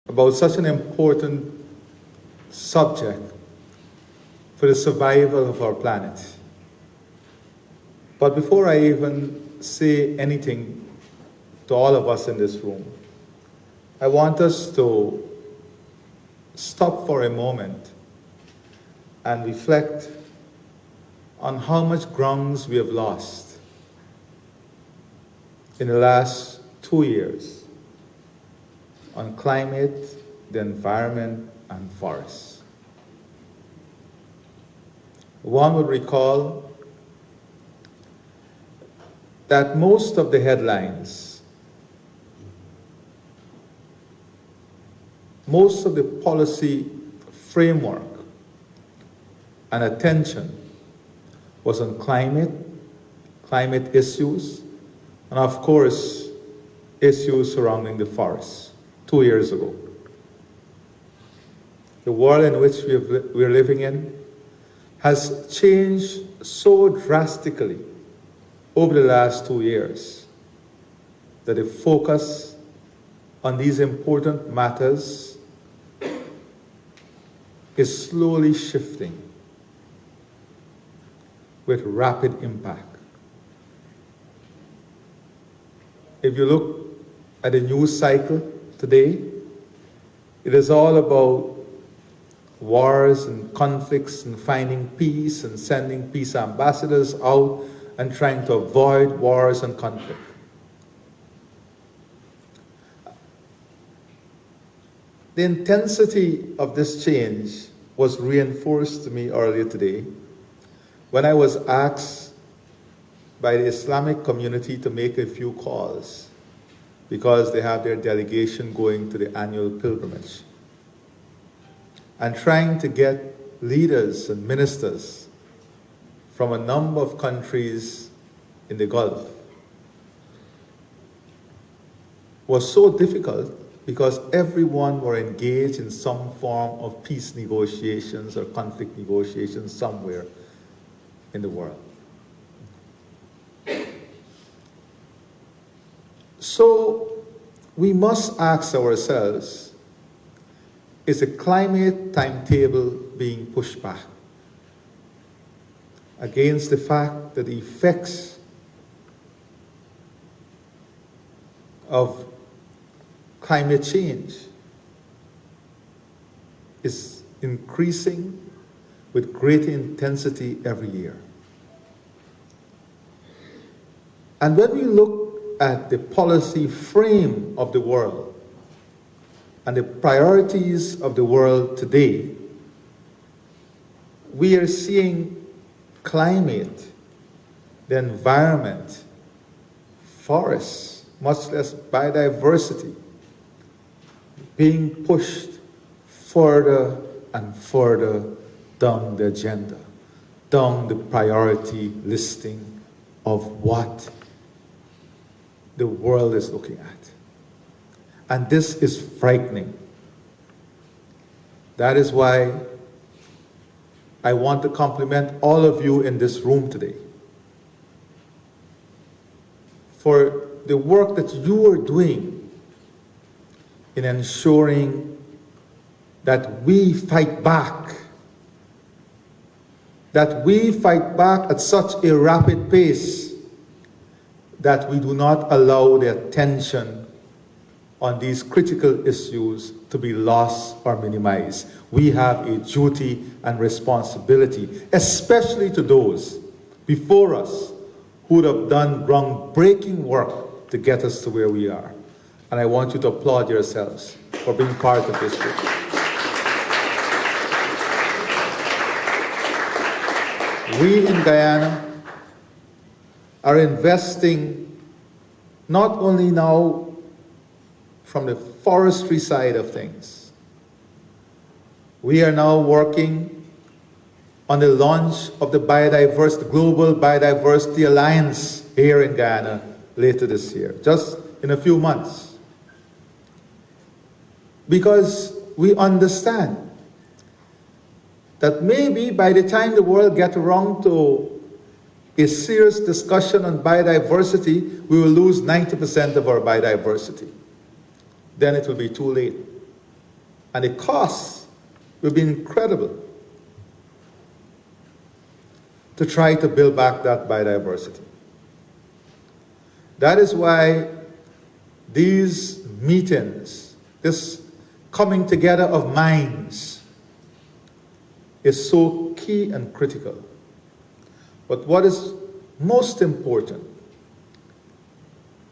about such an important subject for the survival of our planet. But before I even say anything to all of us in this room, I want us to stop for a moment and reflect on how much grounds we have lost in the last 2 years on climate, the environment, and forests. One would recall that most of the headlines, most of the policy framework and attention was on climate issues, and of course, issues surrounding the forests 2 years ago. The world in which we're living in has changed so drastically over the last 2 years that the focus on these important matters is slowly shifting with rapid impact. If you look at the news cycle today, it is all about wars and conflicts and finding peace and sending peace ambassadors out and trying to avoid wars and conflict. The intensity of this change was reinforced to me earlier today when I was asked by the Islamic community to make a few calls because they have their delegation going to the annual pilgrimage and trying to get leaders and ministers from a number of countries in the Gulf was so difficult because everyone were engaged in some form of peace negotiations or conflict negotiations somewhere in the world. So we must ask ourselves, is the climate timetable being pushed back against the fact that the effects of climate change is increasing with greater intensity every year? And when we look at the policy frame of the world and the priorities of the world today, we are seeing climate, the environment, forests, much less biodiversity, being pushed further and further down the agenda, down the priority listing of what the world is looking at. And this is frightening. That is why I want to compliment all of you in this room today for the work that you are doing in ensuring that we fight back, at such a rapid pace that we do not allow the attention on these critical issues to be lost or minimized. We have a duty and responsibility, especially to those before us who would have done groundbreaking work to get us to where we are. And I want you to applaud yourselves for being part of this group. We in Guyana are investing not only now from the forestry side of things. We are now working on the launch of the Global Biodiversity Alliance here in Guyana later this year, just in a few months. Because we understand that maybe by the time the world gets around to a serious discussion on biodiversity, we will lose 90% of our biodiversity. Then it will be too late. And the costs will be incredible to try to build back that biodiversity. That is why these meetings, this coming together of minds, is so key and critical. But what is most important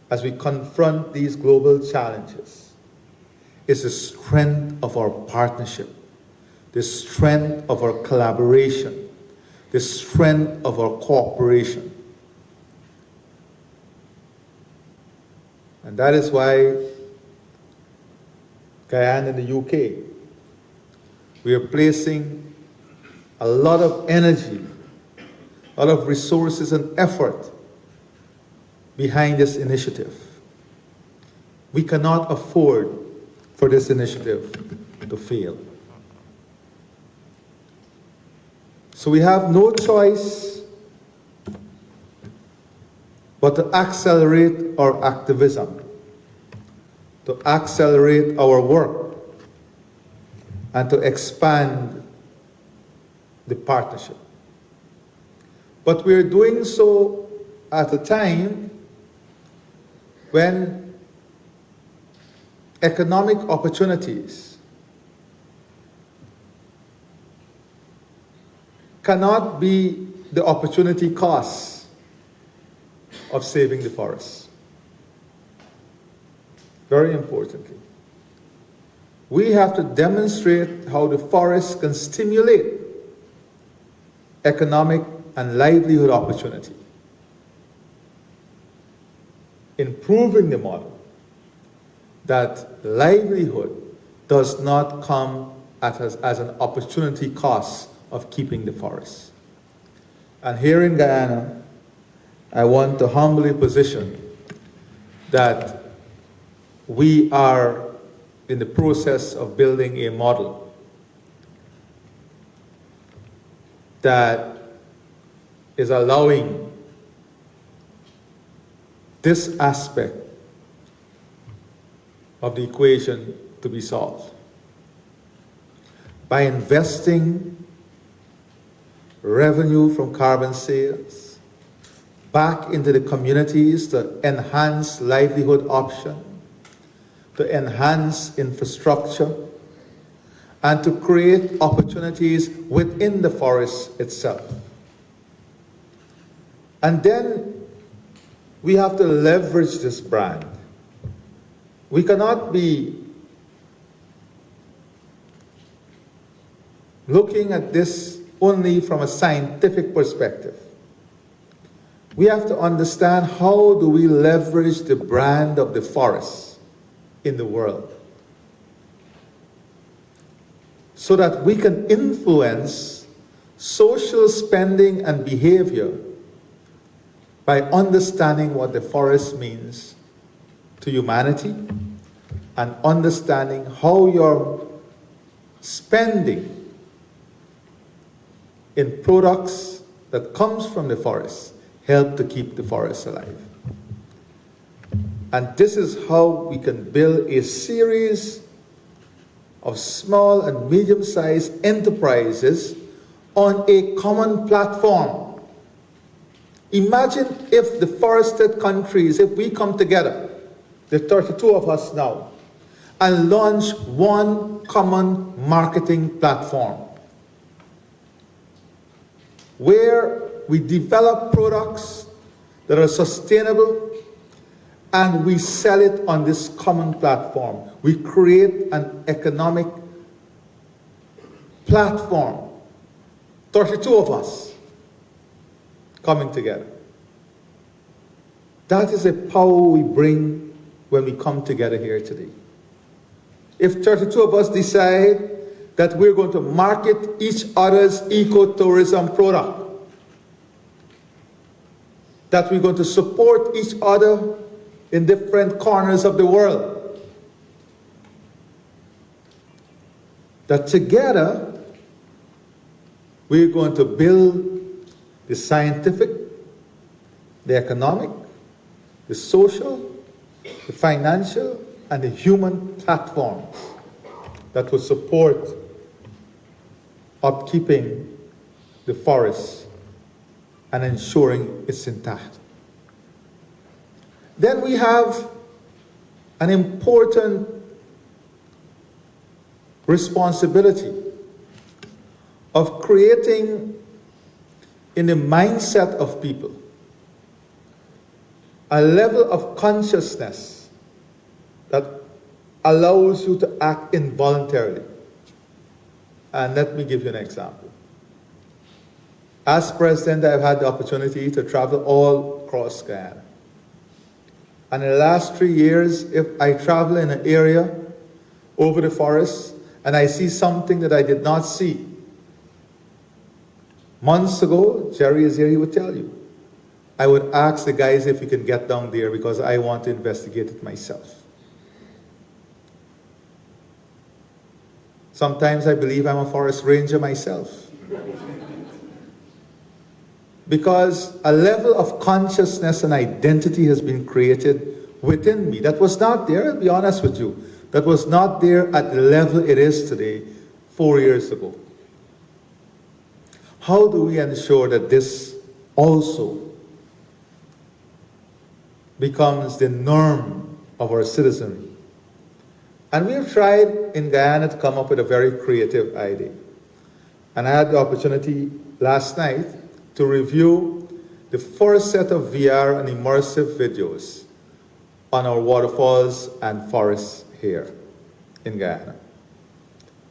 as we confront these global challenges is the strength of our partnership, the strength of our collaboration, the strength of our cooperation. And that is why Guyana and the UK, we are placing a lot of energy, a lot of resources and effort behind this initiative. We cannot afford for this initiative to fail. So we have no choice but to accelerate our activism, to accelerate our work, and to expand the partnership. But we're doing so at a time when economic opportunities cannot be the opportunity costs of saving the forests. Very importantly, we have to demonstrate how the forest can stimulate economic and livelihood opportunity, improving the model that livelihood does not come as an opportunity cost of keeping the forest. And here in Guyana, I want to humbly position that we are in the process of building a model that is allowing this aspect of the equation to be solved by investing revenue from carbon sales back into the communities to enhance livelihood options, to enhance infrastructure, and to create opportunities within the forest itself. And then we have to leverage this brand. We cannot be looking at this only from a scientific perspective. We have to understand how do we leverage the brand of the forest in the world so that we can influence social spending and behavior by understanding what the forest means to humanity and understanding how your spending in products that comes from the forest help to keep the forest alive. And this is how we can build a series of small and medium-sized enterprises on a common platform. Imagine if the forested countries, if we come together, the 32 of us now, and launch one common marketing platform where we develop products that are sustainable and we sell it on this common platform. We create an economic platform, 32 of us coming together. That is a power we bring when we come together here today. If 32 of us decide that we're going to market each other's ecotourism product, that we're going to support each other in different corners of the world, that together we're going to build the scientific, the economic, the social, the financial, and the human platforms that would support upkeeping the forest and ensuring it's intact. Then we have an important responsibility of creating in the mindset of people a level of consciousness that allows you to act involuntarily. And let me give you an example. As president, I've had the opportunity to travel all across Guyana. And in the last 3 years, if I travel in an area over the forest and I see something that I did not see, months ago, Jerry is here, he would tell you, I would ask the guys if we can get down there because I want to investigate it myself. Sometimes I believe I'm a forest ranger myself. Because a level of consciousness and identity has been created within me that was not there, I'll be honest with you, that was not there at the level it is today 4 years ago. How do we ensure that this also becomes the norm of our citizenry? And we have tried in Guyana to come up with a very creative idea. And I had the opportunity last night to review the first set of VR and immersive videos on our waterfalls and forests here in Guyana.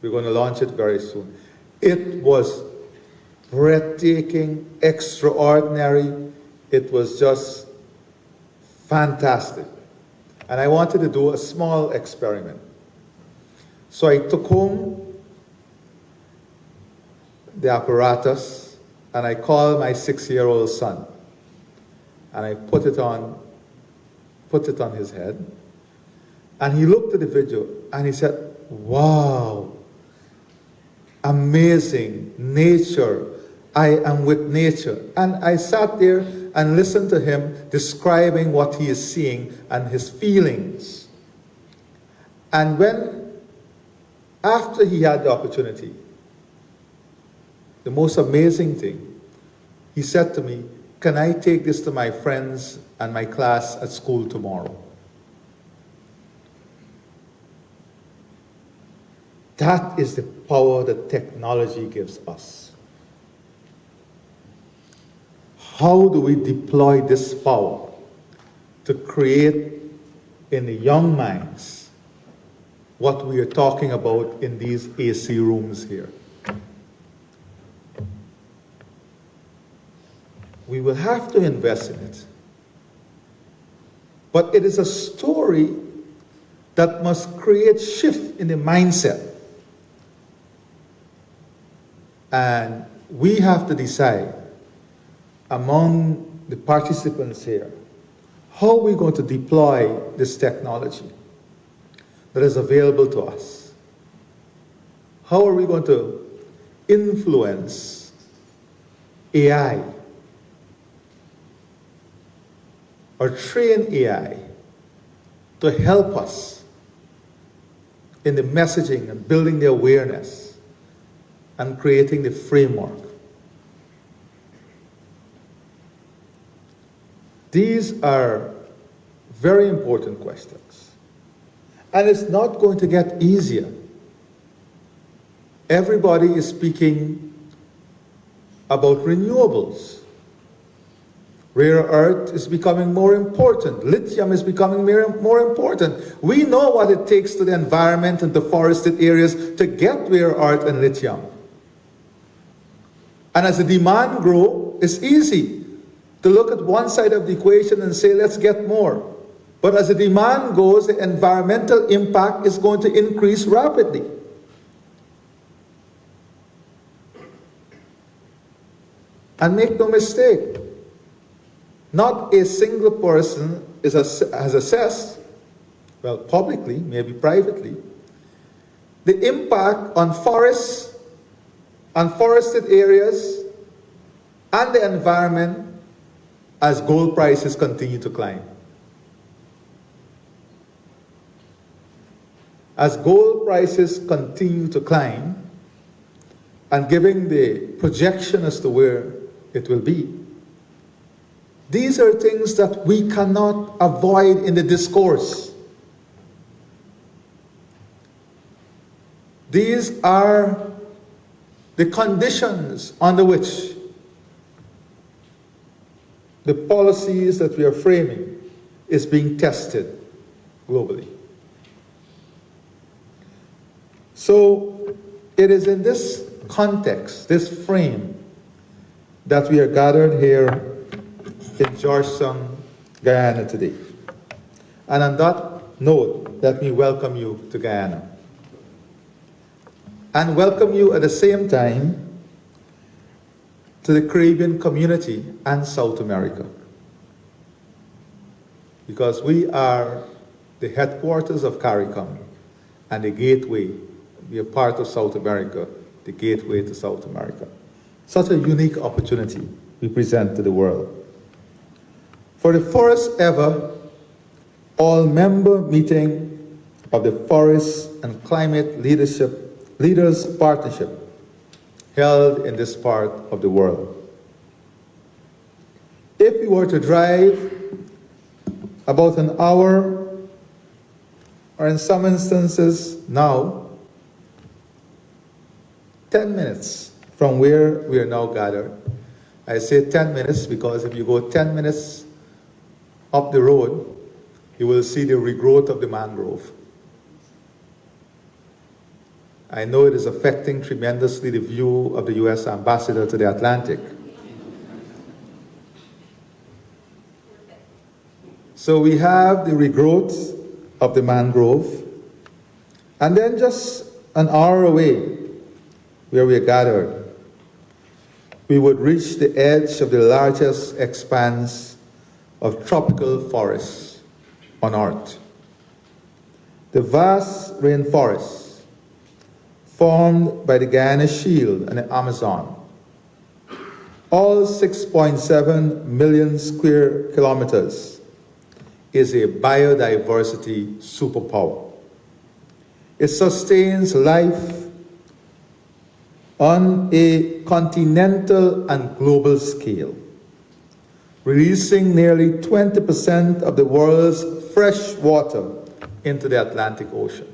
We're going to launch it very soon. It was breathtaking, extraordinary. It was just fantastic. And I wanted to do a small experiment. So I took home the apparatus and I called my 6-year-old son and I put it on his head, and he looked at the video and he said, wow, amazing, nature, I am with nature. And I sat there and listened to him describing what he is seeing and his feelings. And after he had the opportunity, the most amazing thing, he said to me, can I take this to my friends and my class at school tomorrow? That is the power that technology gives us. How do we deploy this power to create in the young minds what we are talking about in these AC rooms here? We will have to invest in it. But it is a story that must create shift in the mindset. And we have to decide among the participants here, how are we going to deploy this technology that is available to us? How are we going to influence AI or train AI to help us in the messaging and building the awareness and creating the framework? These are very important questions. And it's not going to get easier. Everybody is speaking about renewables. Rare earth is becoming more important. Lithium is becoming more important. We know what it takes to the environment and the forested areas to get rare earth and lithium. And as the demand grows, it's easy to look at one side of the equation and say, let's get more. But as the demand goes, the environmental impact is going to increase rapidly. And make no mistake, not a single person has assessed, well, publicly, maybe privately, the impact on forests, on forested areas, and the environment as gold prices continue to climb. As gold prices continue to climb, and giving the projection as to where it will be, these are things that we cannot avoid in the discourse. These are the conditions under which the policies that we are framing is being tested globally. So it is in this context, this frame, that we are gathered here in Georgetown, Guyana today. And on that note, let me welcome you to Guyana. And welcome you at the same time to the Caribbean community and South America. Because we are the headquarters of CARICOM and the gateway, we are part of South America, the gateway to South America. Such a unique opportunity we present to the world. For the first ever all-member meeting of the Forest and Climate Leaders Partnership held in this part of the world. If we were to drive about an hour, or in some instances now, 10 minutes from where we are now gathered. I say 10 minutes because if you go 10 minutes up the road, you will see the regrowth of the mangrove. I know it is affecting tremendously the view of the U.S. ambassador to the Atlantic. So we have the regrowth of the mangrove, and then just an hour away, where we are gathered, we would reach the edge of the largest expanse of tropical forests on Earth. The vast rainforests formed by the Guyana Shield and the Amazon, all 6.7 million square kilometers, is a biodiversity superpower. It sustains life on a continental and global scale, releasing nearly 20% of the world's fresh water into the Atlantic Ocean.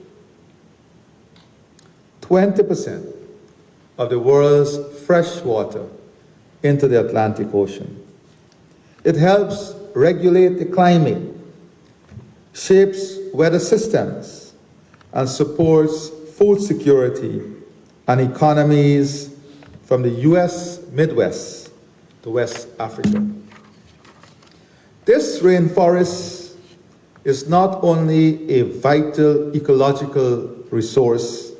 20% of the world's fresh water into the Atlantic Ocean. It helps regulate the climate, shapes weather systems, and supports food security and economies from the U.S. Midwest to West Africa. This rainforest is not only a vital ecological resource,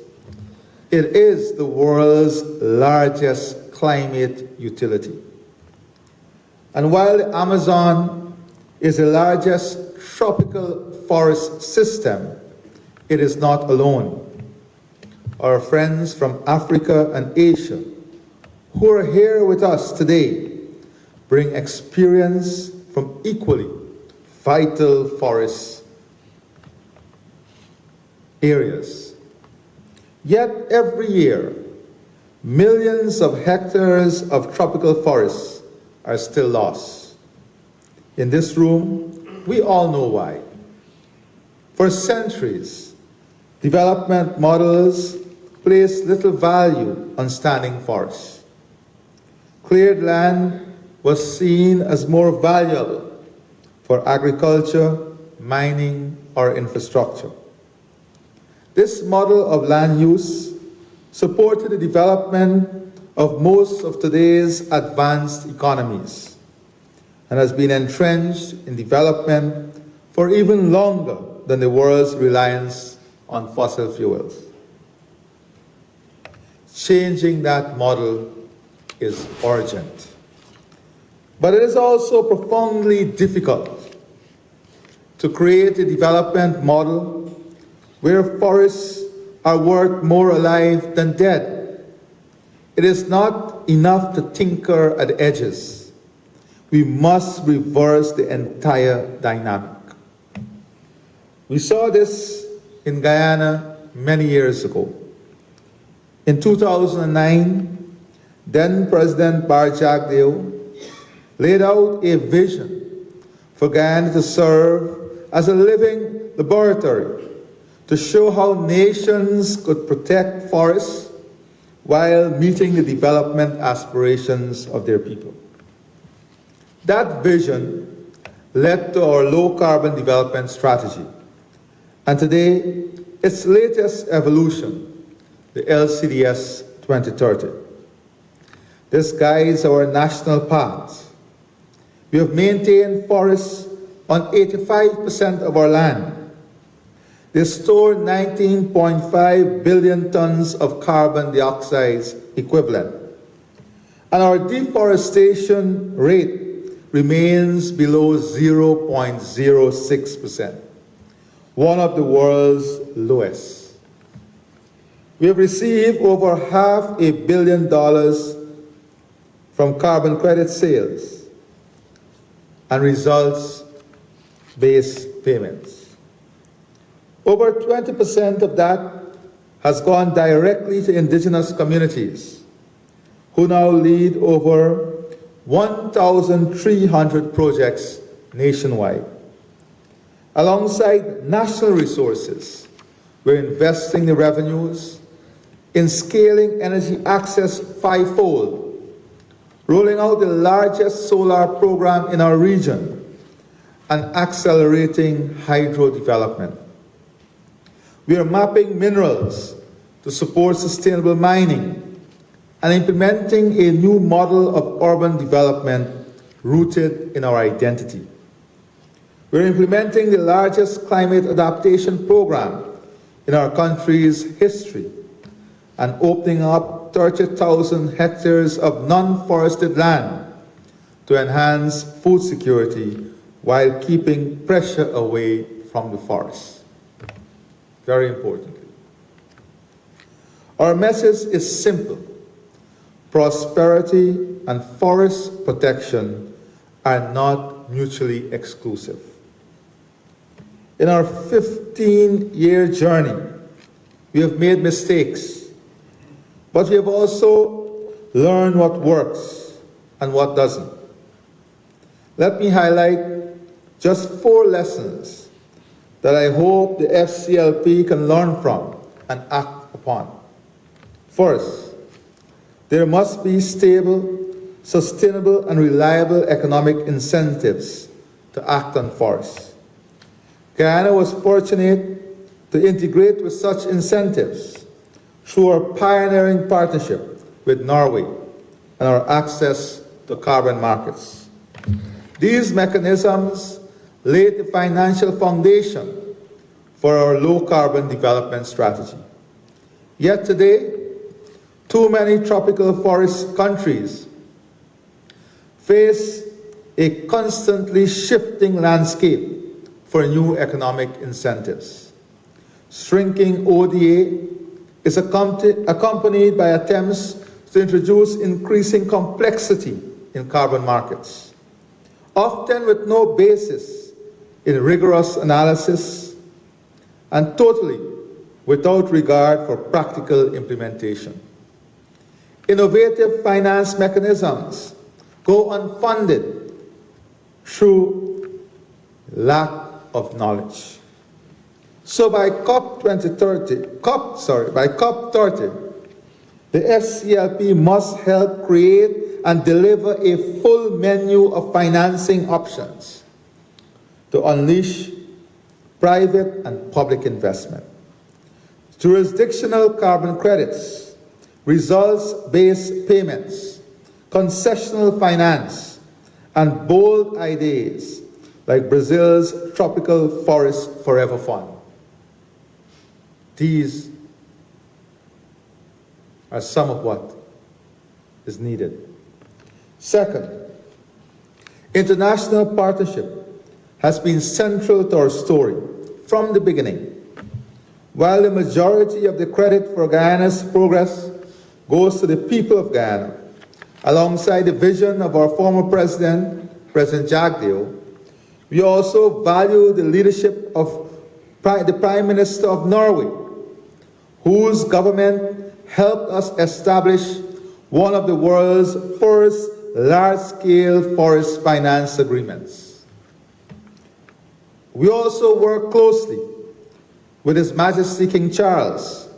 it is the world's largest climate utility. And while the Amazon is the largest tropical forest system, it is not alone. Our friends from Africa and Asia who are here with us today bring experience from equally vital forest areas. Yet every year, millions of hectares of tropical forests are still lost. In this room, we all know why. For centuries, development models placed little value on standing forests. Cleared land was seen as more valuable for agriculture, mining, or infrastructure. This model of land use supported the development of most of today's advanced economies and has been entrenched in development for even longer than the world's reliance on fossil fuels. Changing that model is urgent. But it is also profoundly difficult to create a development model where forests are worth more alive than dead. It is not enough to tinker at the edges. We must reverse the entire dynamic. We saw this in Guyana many years ago. In 2009, then President Barry Jagdeo laid out a vision for Guyana to serve as a living laboratory to show how nations could protect forests while meeting the development aspirations of their people. That vision led to our low-carbon development strategy, and today, its latest evolution, the LCDS 2030. This guides our national paths. We have maintained forests on 85% of our land. They store 19.5 billion tons of carbon dioxide equivalent. And our deforestation rate remains below 0.06%, one of the world's lowest. We have received over $500 million from carbon credit sales and results-based payments. Over 20% of that has gone directly to indigenous communities, who now lead over 1,300 projects nationwide. Alongside national resources, we're investing the revenues in scaling energy access fivefold, rolling out the largest solar program in our region, and accelerating hydro development. We are mapping minerals to support sustainable mining and implementing a new model of urban development rooted in our identity. We're implementing the largest climate adaptation program in our country's history and opening up 30,000 hectares of non-forested land to enhance food security while keeping pressure away from the forests. Very importantly. Our message is simple. Prosperity and forest protection are not mutually exclusive. In our 15-year journey, we have made mistakes, but we have also learned what works and what doesn't. Let me highlight just 4 lessons that I hope the FCLP can learn from and act upon. First, there must be stable, sustainable, and reliable economic incentives to act on forests. Guyana was fortunate to integrate with such incentives through our pioneering partnership with Norway and our access to carbon markets. These mechanisms laid the financial foundation for our low-carbon development strategy. Yet today, too many tropical forest countries face a constantly shifting landscape for new economic incentives. Shrinking ODA is accompanied by attempts to introduce increasing complexity in carbon markets, often with no basis in rigorous analysis and totally without regard for practical implementation. Innovative finance mechanisms go unfunded through lack of knowledge. So by COP30, the FCLP must help create and deliver a full menu of financing options to unleash private and public investment. Jurisdictional carbon credits, results-based payments, concessional finance, and bold ideas like Brazil's Tropical Forest Forever Fund. These are some of what is needed. Second, international partnership has been central to our story from the beginning. While the majority of the credit for Guyana's progress goes to the people of Guyana, alongside the vision of our former president, President Jagdeo, we also value the leadership of the Prime Minister of Norway, whose government helped us establish one of the world's first large-scale forest finance agreements. We also work closely with His Majesty King Charles,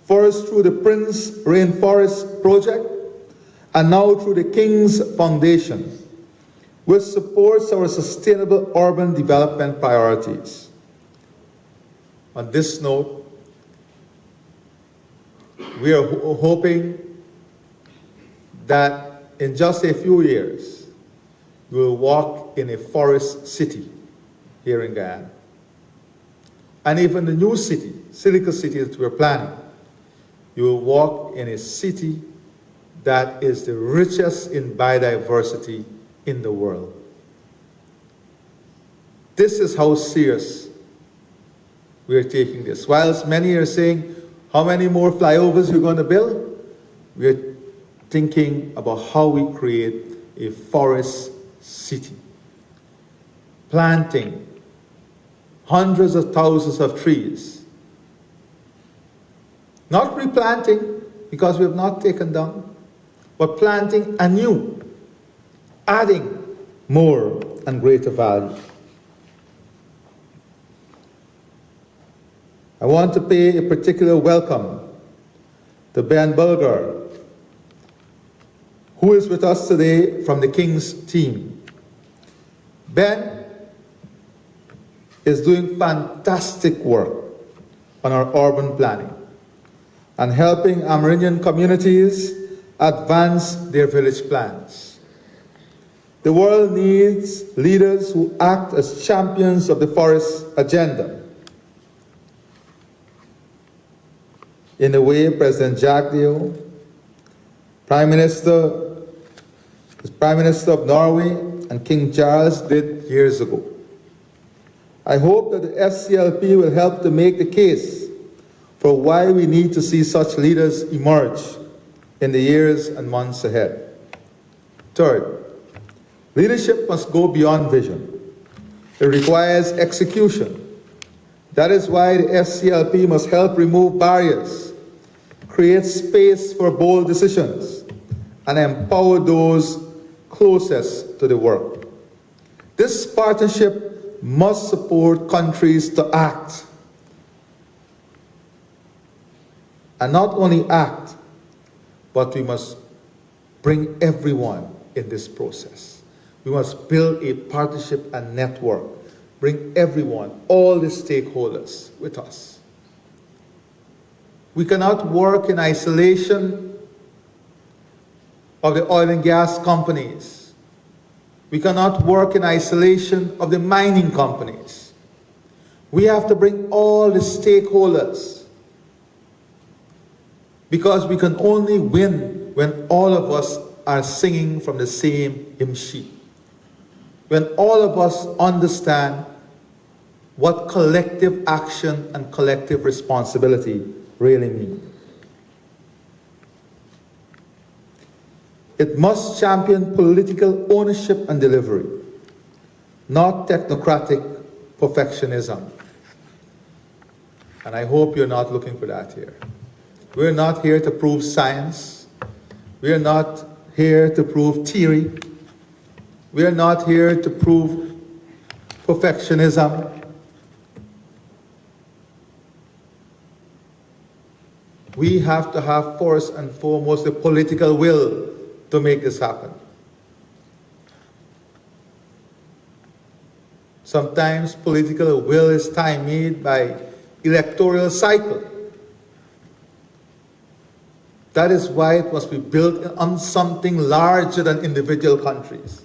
first through the Prince Rainforest Project and now through the King's Foundation, which supports our sustainable urban development priorities. On this note, we are hoping that in just a few years, we will walk in a forest city here in Guyana. And even the new city, Silica City that we're planning, you will walk in a city that is the richest in biodiversity in the world. This is how serious we are taking this. Whilst many are saying, how many more flyovers we're going to build? We're thinking about how we create a forest city. Planting hundreds of thousands of trees. Not replanting, because we have not taken down, but planting anew, adding more and greater value. I want to pay a particular welcome to Ben Bulgar, who is with us today from the King's team. Ben is doing fantastic work on our urban planning and helping Amerindian communities advance their village plans. The world needs leaders who act as champions of the forest agenda. In the way President Jack Deo, Prime Minister of Norway, and King Charles did years ago. I hope that the FCLP will help to make the case for why we need to see such leaders emerge in the years and months ahead. Third, leadership must go beyond vision. It requires execution. That is why the FCLP must help remove barriers, create space for bold decisions, and empower those closest to the work. This partnership must support countries to act. And not only act, but we must bring everyone in this process. We must build a partnership and network. Bring everyone, all the stakeholders with us. We cannot work in isolation of the oil and gas companies. We cannot work in isolation of the mining companies. We have to bring all the stakeholders, because we can only win when all of us are singing from the same hymn sheet. When all of us understand what collective action and collective responsibility really mean. It must champion political ownership and delivery, not technocratic perfectionism. And I hope you're not looking for that here. We're not here to prove science. We're not here to prove theory. We're not here to prove perfectionism. We have to have first and foremost the political will to make this happen. Sometimes political will is stymied by electoral cycle. That is why it must be built on something larger than individual countries.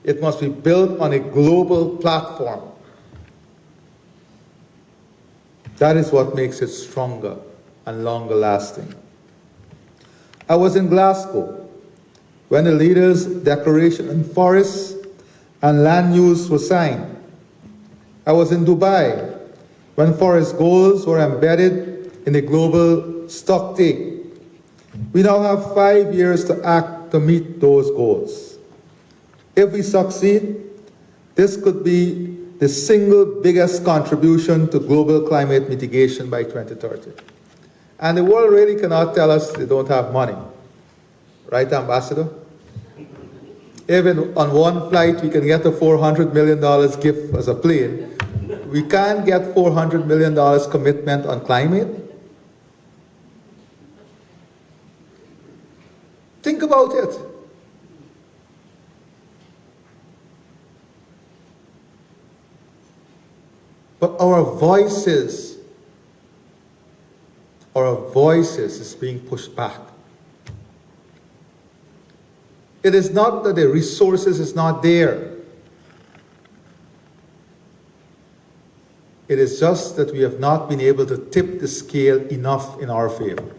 It must be built on a global platform. That is what makes it stronger and longer lasting. I was in Glasgow when the Leaders' Declaration on Forests and Land Use was signed. I was in Dubai when forest goals were embedded in the global stocktake. We now have 5 years to act to meet those goals. If we succeed, this could be the single biggest contribution to global climate mitigation by 2030. And the world really cannot tell us they don't have money. Right, Ambassador? Even on one flight, we can get a $400 million gift as a plane. We can't get $400 million commitment on climate. Think about it. But our voices is being pushed back. It is not that the resources is not there. It is just that we have not been able to tip the scale enough in our favor.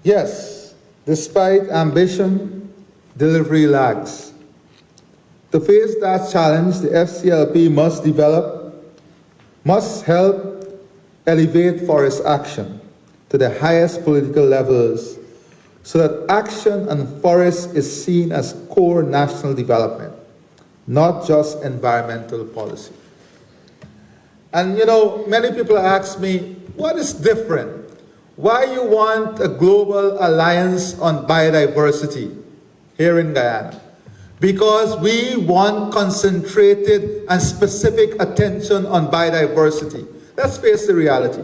Yes, despite ambition, delivery lags. To face that challenge, the FCLP must help elevate forest action to the highest political levels so that action on forests is seen as core national development, not just environmental policy. And many people ask me, what is different? Why you want a global alliance on biodiversity here in Guyana? Because we want concentrated and specific attention on biodiversity. Let's face the reality.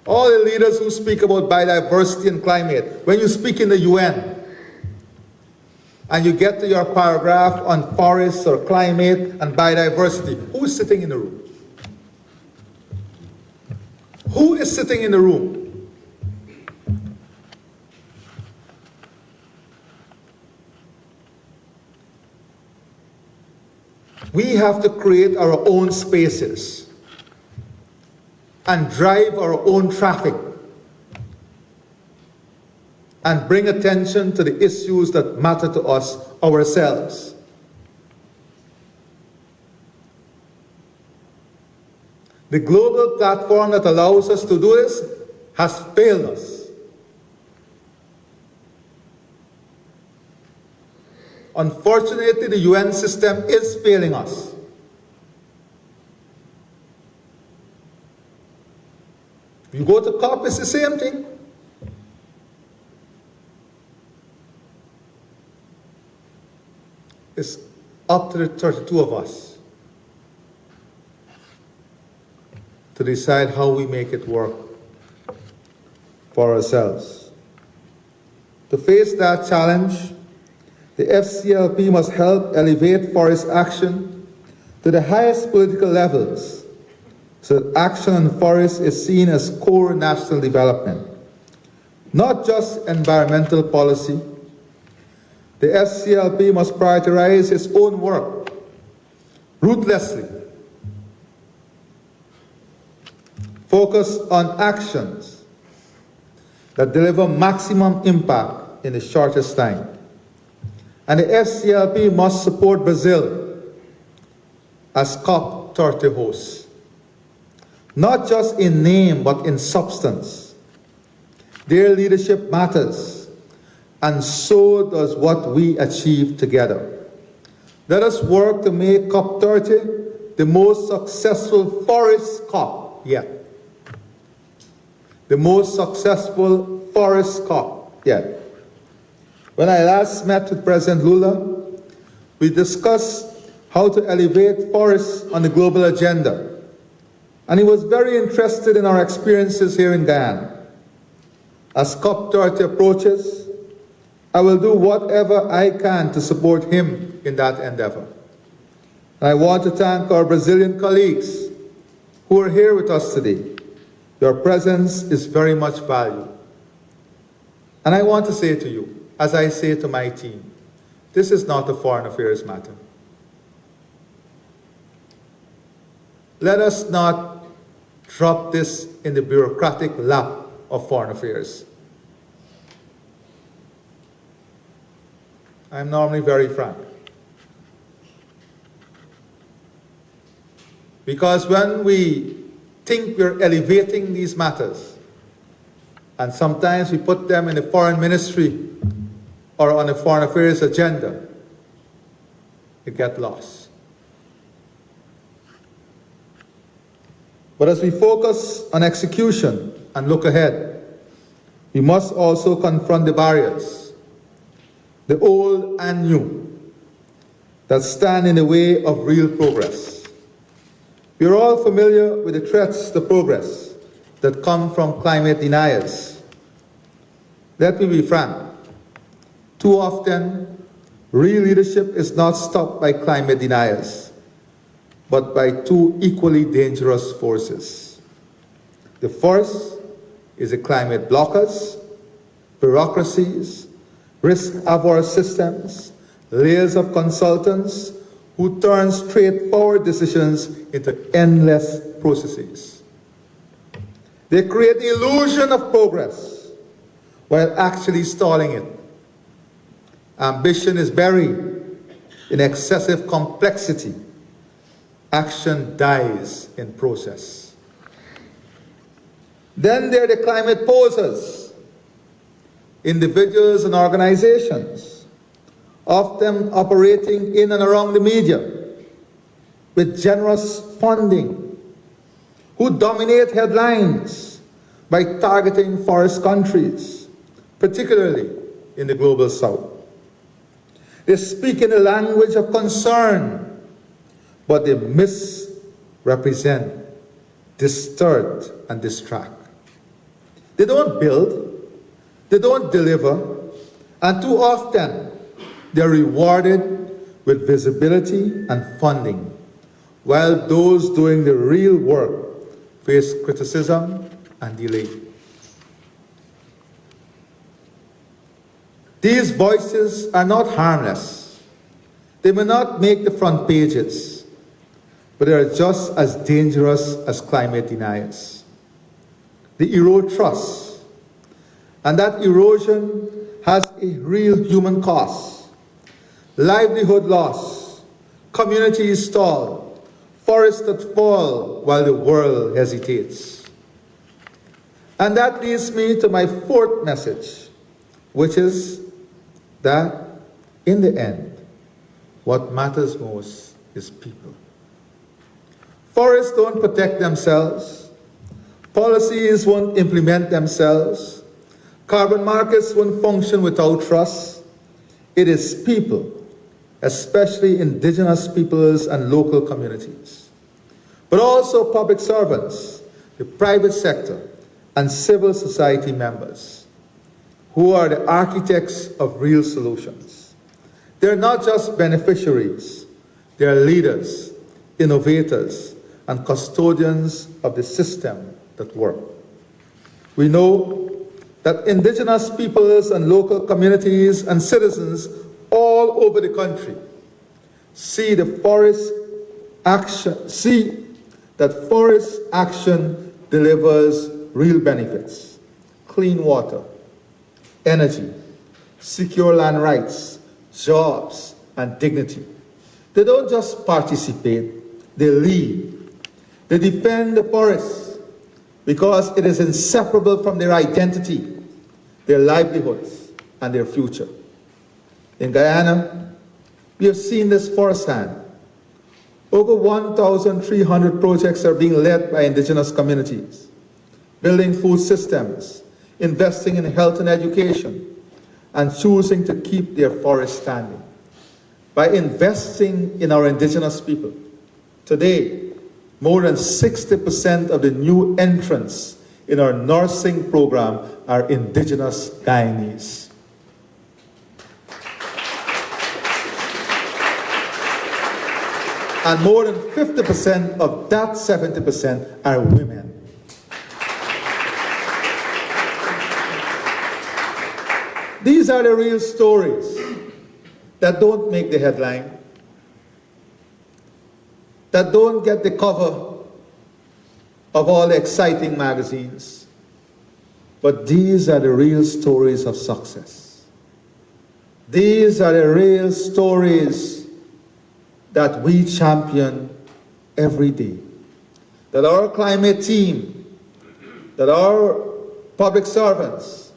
All the leaders who speak about biodiversity and climate, when you speak in the UN, and you get to your paragraph on forests or climate and biodiversity, who is sitting in the room? Who is sitting in the room? We have to create our own spaces and drive our own traffic and bring attention to the issues that matter to us ourselves. The global platform that allows us to do this has failed us. Unfortunately, the UN system is failing us. You go to COP, it's the same thing. It's up to the 32 of us to decide how we make it work for ourselves. To face that challenge, the FCLP must help elevate forest action to the highest political levels so that action on forests is seen as core national development, not just environmental policy. The FCLP must prioritize its own work ruthlessly, focus on actions that deliver maximum impact in the shortest time. And the FCLP must support Brazil as COP30 host, not just in name, but in substance. Their leadership matters, and so does what we achieve together. Let us work to make COP30 the most successful forest COP yet. The most successful forest COP yet. When I last met with President Lula, we discussed how to elevate forests on the global agenda. And he was very interested in our experiences here in Guyana. As COP30 approaches, I will do whatever I can to support him in that endeavor. And I want to thank our Brazilian colleagues who are here with us today. Your presence is very much valued. And I want to say to you, as I say to my team, this is not a foreign affairs matter. Let us not drop this in the bureaucratic lap of foreign affairs. I'm normally very frank. Because when we think we're elevating these matters, And sometimes we put them in the foreign ministry or on the foreign affairs agenda. They get lost. But as we focus on execution and look ahead, we must also confront the barriers, the old and new, that stand in the way of real progress. We are all familiar with the threats to progress that come from climate deniers. Let me be frank. Too often, real leadership is not stopped by climate deniers, but by two equally dangerous forces. The first is the climate blockers, bureaucracies, risk-averse systems, layers of consultants who turn straightforward decisions into endless processes. They create the illusion of progress while actually stalling it. Ambition is buried in excessive complexity. Action dies in process. Then there are the climate posers, individuals and organizations, often operating in and around the media with generous funding, who dominate headlines by targeting forest countries, particularly in the global south. They speak in a language of concern, but they misrepresent, distort, and distract. They don't build, they don't deliver, and too often they're rewarded with visibility and funding, while those doing the real work face criticism and delay. These voices are not harmless. They may not make the front pages, but they are just as dangerous as climate deniers. They erode trust, and that erosion has a real human cost. Livelihood loss, communities stall, forests that fall while the world hesitates. And that leads me to my fourth message, which is that in the end, what matters most is people. Forests don't protect themselves. Policies won't implement themselves. Carbon markets won't function without trust. It is people, especially indigenous peoples and local communities, but also public servants, the private sector, and civil society members, who are the architects of real solutions. They're not just beneficiaries, they're leaders, innovators, and custodians of the system that work. We know that indigenous peoples and local communities and citizens all over the country see that forest action delivers real benefits: clean water, energy, secure land rights, jobs, and dignity. They don't just participate, they lead. They defend the forest because it is inseparable from their identity, their livelihoods, and their future. In Guyana, we have seen this firsthand. Over 1,300 projects are being led by indigenous communities, building food systems, investing in health and education, and choosing to keep their forests standing. By investing in our indigenous people, today, more than 60% of the new entrants in our nursing program are indigenous Guyanese. And more than 50% of that 70% are women. These are the real stories that don't make the headline, that don't get the cover of all the exciting magazines. But these are the real stories of success. These are the real stories that we champion every day. That our climate team, that our public servants,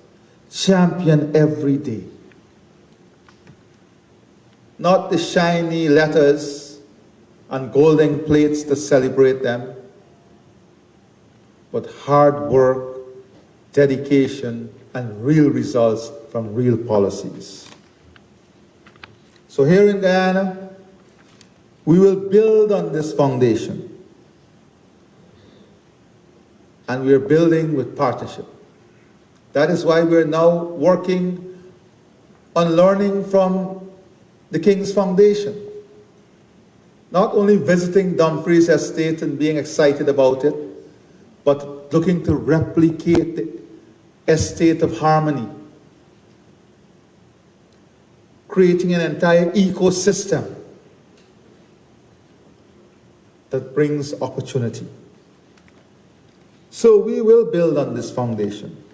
champion every day. Not the shiny letters and golden plates to celebrate them, but hard work, dedication, and real results from real policies. So here in Guyana, we will build on this foundation. And we are building with partnership. That is why we're now working on learning from the King's Foundation. Not only visiting Dumfries Estate and being excited about it, but looking to replicate the estate of harmony, creating an entire ecosystem that brings opportunity. So we will build on this foundation.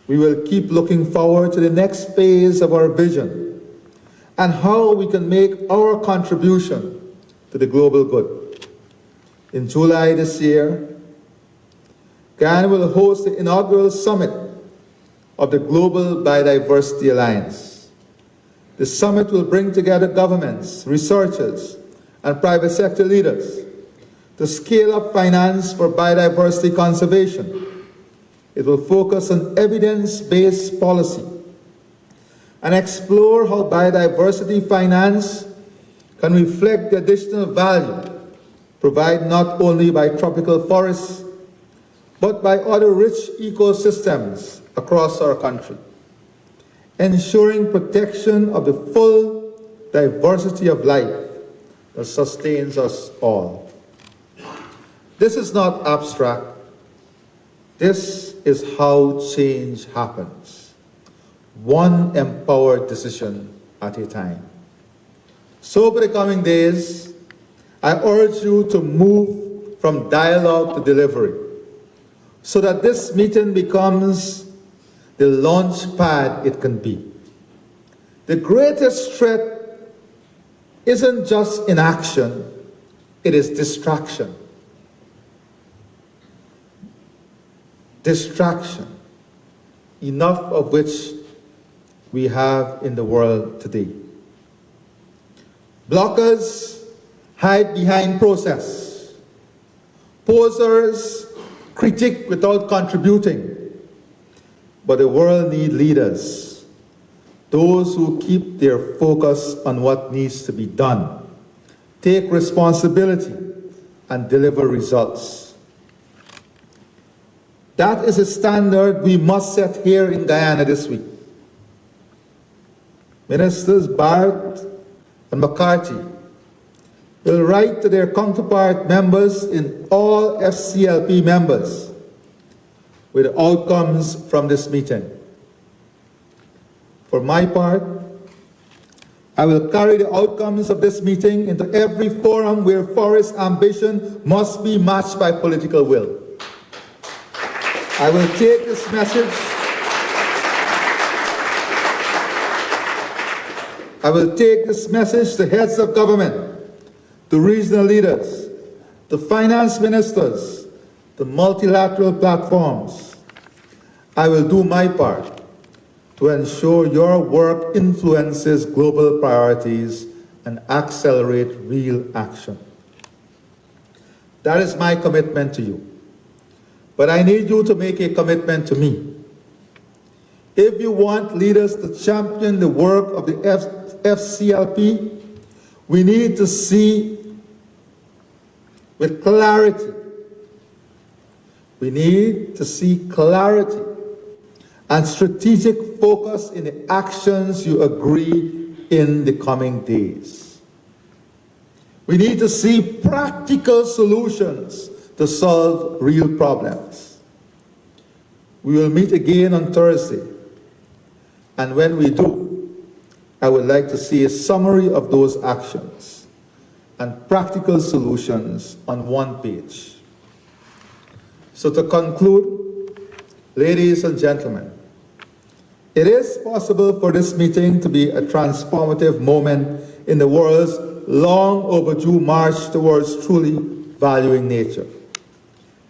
We will keep looking forward to the next phase of our vision and how we can make our contribution to the global good. In July this year, Guyana will host the inaugural summit of the Global Biodiversity Alliance. The summit will bring together governments, researchers, and private sector leaders to scale up finance for biodiversity conservation. It will focus on evidence-based policy and explore how biodiversity finance can reflect the additional value provided not only by tropical forests, but by other rich ecosystems across our country, ensuring protection of the full diversity of life that sustains us all. This is not abstract. This is how change happens, one empowered decision at a time. So over the coming days, I urge you to move from dialogue to delivery, so that this meeting becomes the launch pad it can be. The greatest threat isn't just inaction, it is distraction. Distraction, enough of which we have in the world today. Blockers hide behind process. Posers critique without contributing. But the world needs leaders, those who keep their focus on what needs to be done, take responsibility, and deliver results. That is a standard we must set here in Guyana this week. Ministers Barrett and McCarthy will write to their counterpart members in all FCLP members with the outcomes from this meeting. For my part, I will carry the outcomes of this meeting into every forum where forest ambition must be matched by political will. I will take this message. I will take this message to heads of government, to regional leaders, to finance ministers, to multilateral platforms. I will do my part to ensure your work influences global priorities and accelerate real action. That is my commitment to you. But I need you to make a commitment to me. If you want leaders to champion the work of the FCLP, we need to see with clarity. We need to see clarity and strategic focus in the actions you agree in the coming days. We need to see practical solutions to solve real problems. We will meet again on Thursday, and when we do, I would like to see a summary of those actions and practical solutions on one page. So to conclude, ladies and gentlemen, it is possible for this meeting to be a transformative moment in the world's long overdue march towards truly valuing nature.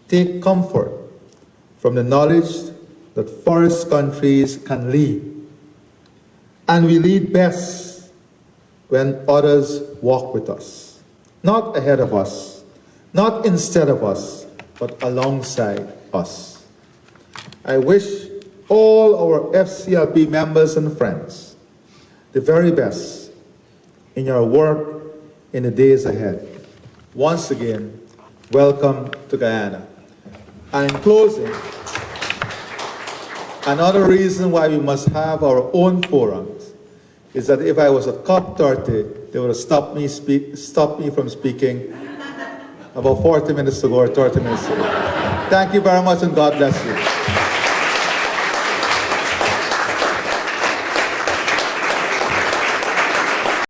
Take comfort from the knowledge that forest countries can lead. And we lead best when others walk with us, not ahead of us, not instead of us, but alongside us. I wish all our FCLP members and friends the very best in your work in the days ahead. Once again, welcome to Guyana. And in closing, another reason why we must have our own forums is that if I was at COP30, they would have stopped me from speaking about 40 minutes ago or 30 minutes ago. Thank you very much and God bless you.